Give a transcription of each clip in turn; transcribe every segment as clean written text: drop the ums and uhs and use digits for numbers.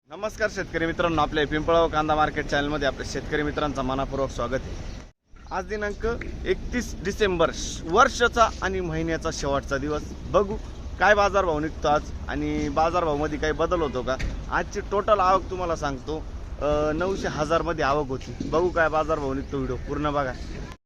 नमस्कार शेतकरी मित्रांनो, आपल्या पिंपळगाव कांदा मार्केट चॅनलमध्ये आपल्या शेतकरी मित्रांचा मनापूर्वक स्वागत आहे। आज दिनांक 31 डिसेंबर, वर्षाचा आणि महिन्याचा शेवटचा दिवस। बघू काय बाजारभाव निघतो आज आणि बाजारभावामध्ये काही बदल होतो का। आजची टोटल आवक तुम्हाला सांगतो 900,000 मध्ये आवक होती। बघू काय बाजारभाव निघतो, व्हिडिओ पूर्ण बघा।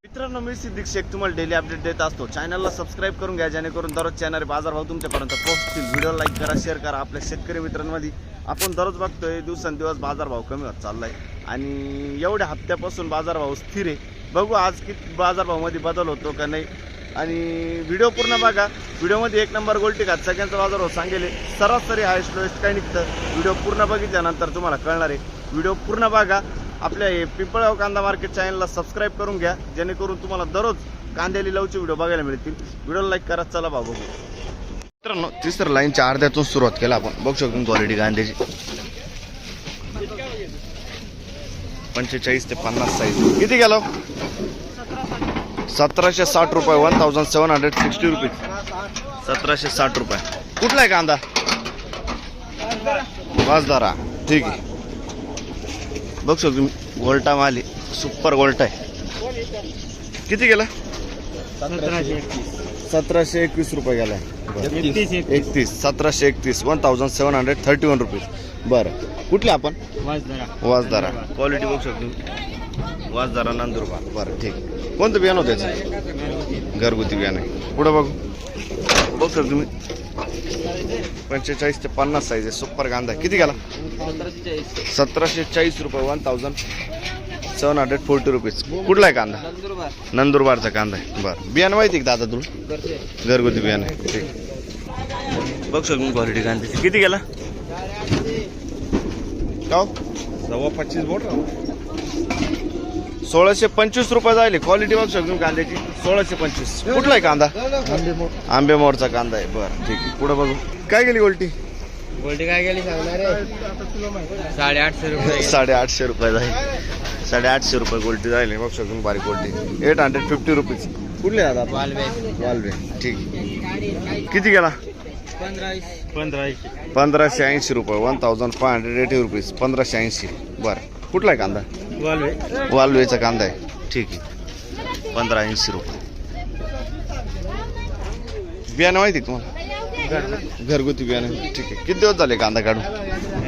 मित्रांनो, मी सिद्दीक शेख तुम्हाला डेली अपडेट देत असतो। चॅनलला सबस्क्राईब करून घ्या जेणेकरून दररोज चॅनल बाजारभाव तुमच्यापर्यंत पोहोचतील। व्हिडिओ लाईक करा, शेअर करा। आपल्या शेतकरी मित्रांमध्ये आपण दररोज बघतोय दिवसेंदिवस बाजारभाव कमी होत चाललाय आणि एवढ्या हप्त्यापासून बाजारभाव स्थिर आहे। बघू आज किती बाजारभावामध्ये बदल होतो का नाही आणि व्हिडिओ पूर्ण बघा। व्हिडिओमध्ये एक नंबर गोल्टी खात सगळ्यांचा बाजारभाव सांगेल, सरासरी हायस्ट लोएस्ट काय निघतं व्हिडिओ पूर्ण बघितल्यानंतर तुम्हाला कळणार आहे। व्हिडिओ पूर्ण बघा। आपल्या पिंपळगाव कांदा मार्केट चॅनलला सबस्क्राईब करून घ्या जेणेकरून तुम्हाला दररोज कांद्या लिलावचे व्हिडिओ बघायला मिळतील। व्हिडिओला लाईक करा, चला भाऊ बघू। मित्रांनो, तिसऱ्या लाईनच्या अर्ध्यातून सुरुवात केला आपण। बघू शकतो क्वालिटी कांद्याची 45 ते 50 साईज। किती गेलो? 1760 रुपये, 1760 रुपीज, 1760 रुपये। कुठला आहे कांदा? वाजदारा, ठीक आहे। बघू शकतो तुम्ही, गोल्टा माली, सुपर गोल्टा आहे। किती गेला? 1721 रुपये गेला। 31 1731 1731 रुपीज। बरं, कुठले आपण? वाजदारा क्वालिटी बघू शकतो, वाजदारा नंदुरबार। बरं, ठीक। कोणतं बियाणं होतं त्याचं? घरगुती बियाणं आहे। पुढं बघू शकतो तुम्ही, 45 ते 50 साईज आहे, सुपर कांदा। किती गेला? 1740 रुपये, 1740 रुपीज। कुठला आहे कांदा? नंदुरबारचा कांदा आहे। बरं, बियाणं माहिती आहे का दादा तुला? घरगुती बियाणं आहे, ठीक। बघ शकतो क्वालिटी कांद्याची। किती गेला? का 25 बोट 1625 रुपये जायले। क्वालिटी बघ शकतो कांद्याची 1625। कुठला आहे कांदा? आंबेमोरचा कांदा आहे। बरं, ठीक आहे। पुढे बघू काय गेली गोल्टी? गोल्टी काय गेली सांगणार आहे? 850 रुपये 850 रुपये जाईल, 850 रुपये गोल्टी जायले। बघ शकतो बारीक गोल्टी 850 रुपीज। कुठले दादा? वालवे, ठीक आहे। किती गेला? 1580 रुपये, 1580 रुपीज, 1580। बरं, कुठला आहे कांदा? वालवेचा कांदा आहे, ठीक आहे। 1580 रुपये। बियाणं माहिती आहे तुम्हाला? घरगुती बियाणं, ठीक आहे। किती दिवस झाले कांदा काढून?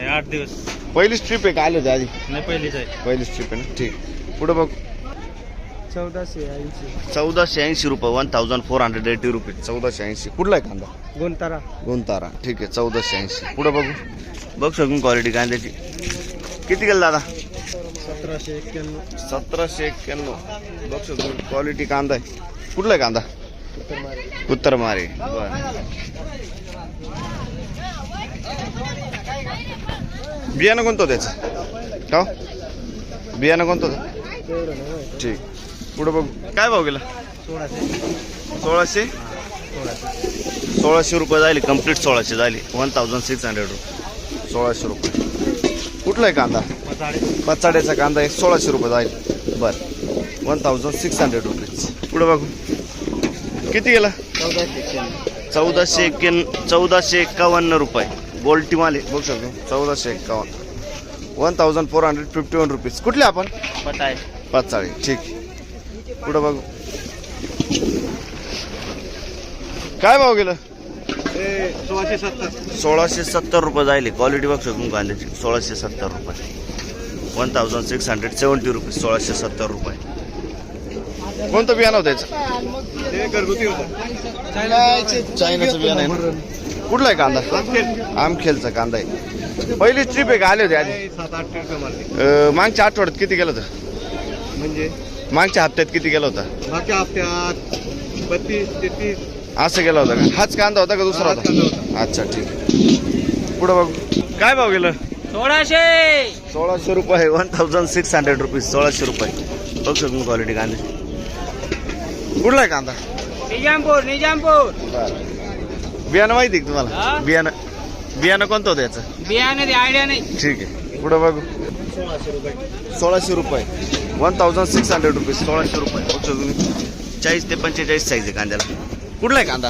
8 दिवस। पहिलीच ट्रिप आहे का आले होते आधी? नाही, पहिलीच आहे। पहिलीच ट्रिप आहे ना, ठीक। पुढे बघ 1480 रुपये, 1480 रुपये, 1480। कुठला आहे कांदा? गुंतारा, ठीक आहे। 1480। पुढे बघू शकतो क्वालिटी कांद्याची। किती गेला दादा? 1791। बघ शकतो क्वालिटी कांदा आहे। कुठला आहे कांदा? उत्तरमारी। बियाणं कोणतं त्याचं? का बियाणं कोणतं होतं? ठीक। पुढे बघू काय भाव गेला? 1600 रुपये जायले, कम्प्लीट 1600 झाली, 1600 रुपये, 1600 रुपये। कुठला आहे कांदा? पचाड्याचा कांदा आहे, 1600 रुपये जाईल। बरं, 1600 रुपीज। पुढे बघू किती गेला? 1451 रुपये। गोल्टी माले बघू शकतो, 1451, 1451 रुपीज। कुठले आपण? पचाळे, ठीक। पुढे बघू काय भाव गेलं? 1670 रुपये जायले। क्वालिटी बघू शकतो कांद्याची, 1670 रुपये, 1670 रुपीज, 1670 रुपये। कोणतं बियाणं होतं त्याचं? घरगुती होतं, चायनाचं बियाणं आहे ना? कुठला आहे कांदा? आमखेलचा कांदा आहे। पहिली ट्रिप आहे का आले होते आधी? 7-8 रुपये मारते। मागच्या आठवड्यात किती गेलं होतं? म्हणजे मागच्या हप्त्यात किती गेला होता? मागच्या हप्त्यात 32-33 असं गेला होता का? हाच कांदा होता का दुसरा होता? अच्छा, ठीक। पुढे बघू काय भाव गेलं? 1600 रुपये, 1600 रुपीज, 1600 रुपये। बघ शकतो क्वालिटी कांद्याची। कुठला आहे कांदा? निजामपूर। बियाणं माहिती आहे तुम्हाला? बियाणं कोणतं होतं याचं? बियाणे आयडिया नाही, ठीक आहे। पुढे बघू 1600 रुपये, 1600 रुपीज, 1600 रुपये। बघ तुम्ही 40 ते 45 साईज आहे कांद्याला। कुठला आहे कांदा?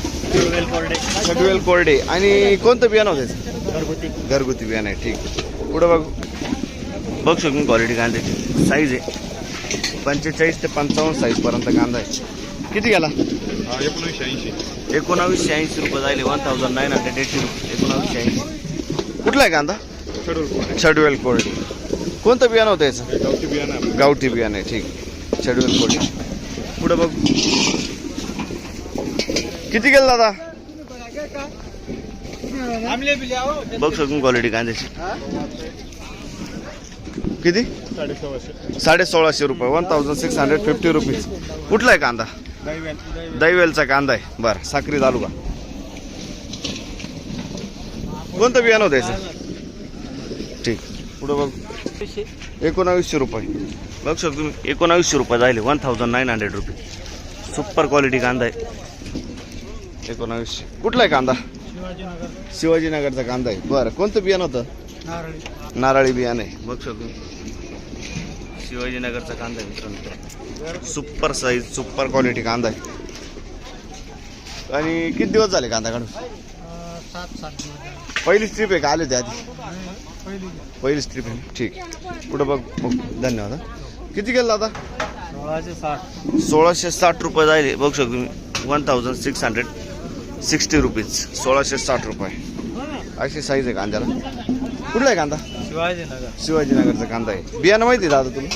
छडवेल कोरडे। आणि कोणतं बियाणं होतं? घरगुती बियाणं आहे, ठीक। पुढं बघू शकतो क्वालिटी कांद्याची साईज आहे 45 ते 55 साईजपर्यंत कांदा आहे. किती गेला? 1980 रुपये जाईल. 1980 रुपये 1980. कुठला आहे कांदा? Schedule quality. कोणतं बियाणं होतं याचं? गावठी बियाणं आहे. ठीक. Schedule quality. पुढं बघ किती गेलं दादा? बघ शकून क्वालिटी कांद्याची किती? 1650 रुपये. 1650 रुपीज. कुठला आहे कांदा? दैवेलचा कांदा आहे. बरं साखरी तालुका. कोणतं बियाणं होतं याचं? ठीक. पुढं बघ 1900 रुपये. बघ शकतो तुम्ही 1900 रुपये जाईल. 1900 रुपये. सुपर क्वालिटी कांदा आहे. 1900. कुठला आहे कांदा? शिवाजीनगरचा कांदा आहे. बरं कोणतं बियाणं होतं? नारळी बियाणं आहे. बघ शकतो शिवाजीनगरचा कांदा आहे मित्रांनो. सुपर साईज सुपर क्वालिटी कांदा आहे. आणि किती दिवस झाले कांदा काढून? 7 पहिली स्ट्रीप आहे का आले होते आधी? पहिली स्ट्रीप आहे. ठीक. पुढं बघ. धन्यवाद. किती गेला आता? 1660 रुपये जाईल. बघू शकतो तुम्ही 1660 रुपीज. 1660 रुपये अशी साईज आहे कांद्याला. कुठला आहे कांदा? शिवाजीनगरचा कांदा आहे. बियाणं माहिती आहे दादा तुम्ही?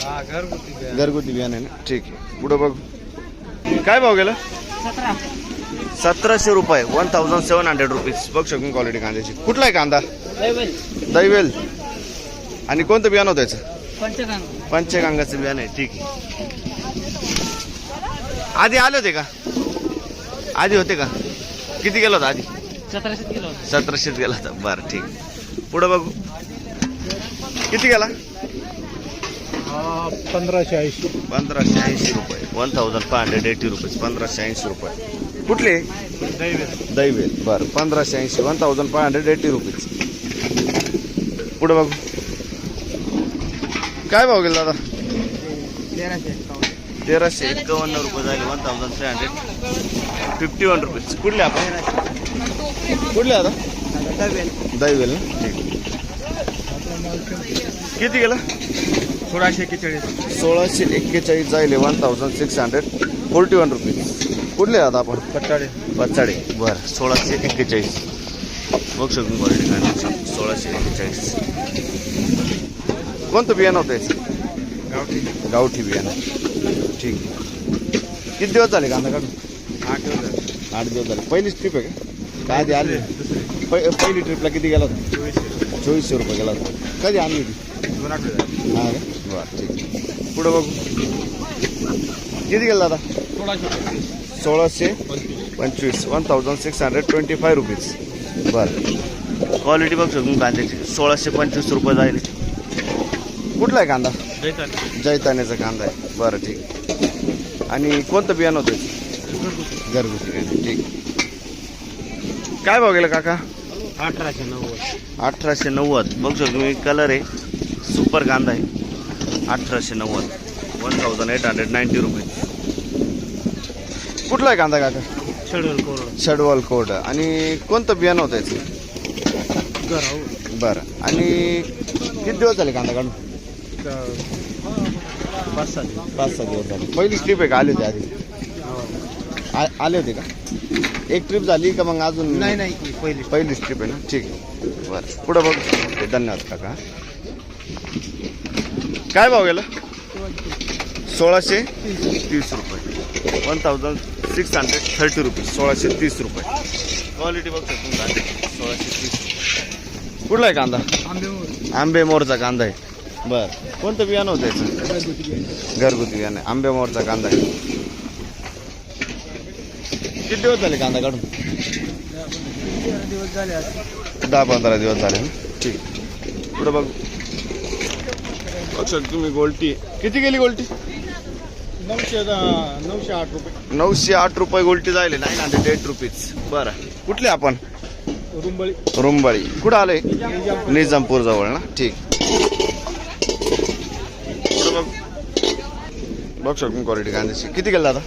घरगुती बियाणं आहे ना. ठीक आहे. पुढं बघ काय भाव गेला? 1700 रुपये. 1700 रुपीज. बघ शकतो क्वालिटी कांद्याची. कुठला आहे कांदा? दैवेल. आणि कोणतं बियाणं होतं याचं? पंचगंगाचं बियाणं आहे. ठीक आहे. आधी आले होते का? आधी होते का? किती गेला होता आधी? 1700 गेला होता. बरं ठीक. पुढं बघू किती गेला? 1580 रुपये. 1580 रुपये. 1580 रुपये. कुठले? दैवेल. बरं 1580. 1580 रुपीज. पुढं बघू काय भाव गेला दादा? 1351 रुपये झाले. 1351 रुपीज. कुठले आपण? कुठले आता? दैवेल ना. ठीक. किती गेला? 1641 जाईल. 1641 रुपीज. कुठले आता आपण? पचाडे. बरं 1641. बघ शकतो क्वालिटी काय 1641. कोणतं बियाणं होतं याचं? गावठी बियाणं. ठीक. किती दिवस झाले कांदा काढून? 8 दिवस झाले. पहिली ट्रिप आहे का आधी आली? पहिली ट्रिपला किती गेला होता? 2400 रुपये गेला होता. कधी आणली होती? हां का? बरं ठीक. पुढं बघू किती गेला आता? 1625. 1625 रुपीज. बरं क्वालिटी बघ शकतो कांद्याची. 1625 रुपये जाईल. कुठला आहे कांदा? जैतानेचा कांदा आहे. बरं ठीक. आणि कोणतं बियाणं होतं? घरगुती बियाणं. ठीक. काय भाव गेला काका? 1890. बघू शकतो तुम्ही कलर आहे. सुपर कांदा आहे. 1890. 1890 रुपीज. कुठला आहे कांदा काका? शेडवल कोड. आणि कोणतं बियाणं होतं याचं? बरं. आणि किती दिवस झाले कांदा काढून? 5-6 दिवस झाले. पहिली स्ट्रीप आहे का आली होती आधी? आले होते का? एक ट्रिप झाली का मग अजून? नाही पहिली स्ट्रीप आहे ना. ठीक आहे. बरं पुढं बघ. धन्यवाद काका. काय भाव गेला? 1630 रुपये. 1630 रुपीज. 1630 रुपये. क्वालिटी बघ शकतो 1630. कुठला आहे कांदा? आंबेमोरचा कांदा आहे. बरं कोणतं बियाणं होतं याचं? घरगुती बियाणं. आंबेमोरचा कांदा आहे. किती दिवस झाले कांदा काढून? 10-15 दिवस झाले. ठीक. पुढं बघ तुम्ही गोल्टी. किती गेली गोल्टी? 908 रुपये. 908 रुपये गोल्टी जायले. 908 रुपीज. बरं कुठले आपण? रुंबळी. कुठं आले? निजामपूर जवळ ना. ठीक. बघ शकतो क्वालिटी कांद्याची. किती गेला आता?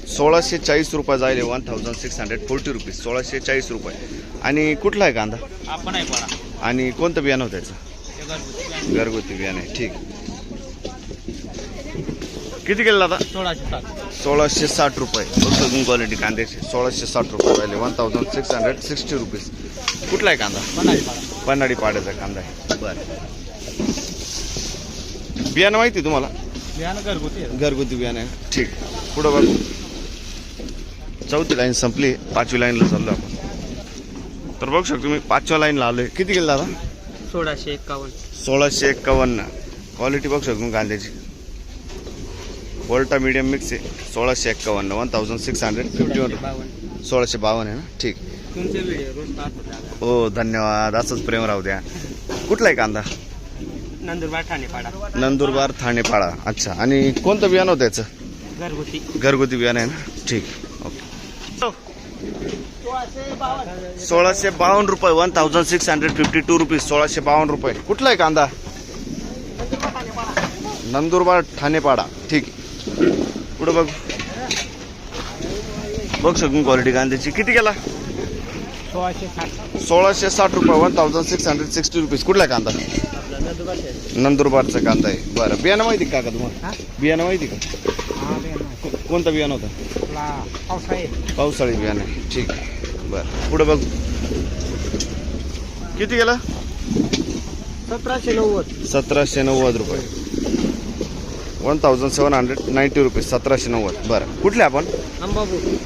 1640 रुपये जायले. 1640 रुपीज. 1640 रुपये. आणि कुठला आहे कांदा? आणि कोणतं बियाणं होतं त्याचं? घरगुती बियाणं आहे. ठीक. किती गेलं दादा? 1660 रुपये. बघतो क्वालिटी कांद्याची. 1660 रुपये राहिले. 1660 रुपीज. कुठला आहे कांदा? पन्हाडी पाड्याचा कांदा आहे. बरं. बियाणं माहिती तुम्हाला? घरगुती बियाणं आहे. ठीक. पुढं बघू. चौथी लाईन संपली, 5वी लाईनला चाललो आपण. तर बघू शकतो मी 5व्या लाईनला आलोय. किती गेलं दादा? 1651. क्वालिटी बघू शकतो कांद्याची. वोल्टा मीडियम मिक्स आहे. 1651. 1651. 1652 आहे ना. ठीक. तुमचे व्हिडिओ रोज पाहत होता. हो धन्यवाद. असंच प्रेम राहू द्या. कुठला आहे कांदा? नंदुरबार ठाणेपाडा. अच्छा. आणि कोणतं बियाणं होतं याचं? घरगुती बियाणं आहे ना. ठीक. ओके. 1652 रुपये. 1652 रुपीज. 1652 रुपये. कुठला आहे कांदा? नंदुरबार ठाणेपाडा. ठीक. पुढे बघ. बघ शकून क्वालिटी कांद्याची. किती गेला? 1660 रुपये. 1660 रुपीज. कुठला आहे कांदा? नंदुरबारचा कांदा आहे. बरं. बियाणं माहिती का तुम्हाला? बियाणं माहिती का? कोणतं बियाणं होतं? पावसाळी बियाणं आहे. ठीक. बरं. पुढे बघ. किती गेला? 1790 रुपये. 1790 रुपीज. 1790. बरं. कुठले आपण?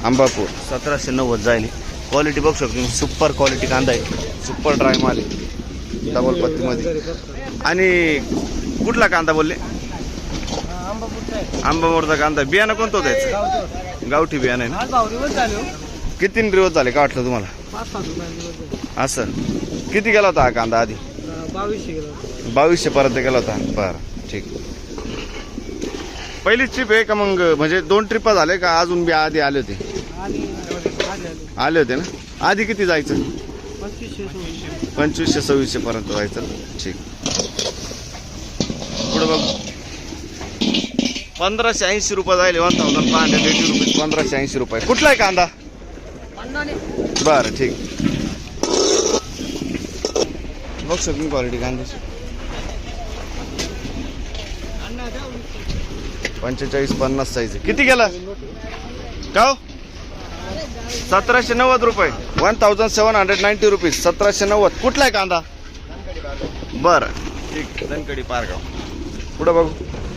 अंबापूर. 1790 जाईल. क्वालिटी बघू शकतो. सुपर क्वालिटी कांदा आहे. सुपर ड्राय माल आहे. डबल पत्तीमध्ये. आणि कुठला कांदा बोलले? आंबापूरचा कांदा. बियाणं कोणतं होतं याचं? गावठी बियाणं आहे ना. किती दिवस झाले का वाटलं तुम्हाला? असं. किती गेला होता हा कांदा आधी? 2200 पर्यंत गेला होता. बरं. ठीक. पहिली ट्रिप आहे का मग? म्हणजे 2 ट्रिपा झाले का अजून बी आधी आले होते? आले होते ना. आधी किती जायचं? 2500-2600 पर्यंत जायचं. ठीक. पुढे बघ. 1580 रुपये जायले. 1580 रुपये. 1580 रुपये. कुठला आहे कांदा? बरं. ठीक. बघ शकतो क्वालिटी कांद्याची. 45-50 साईज. किती गेला का? 1790 रुपये. 1790 रुपीज. 1790. कुठला आहे कांदा? बरं. ठीक. धनकडी पारगाव. पुढं बघू.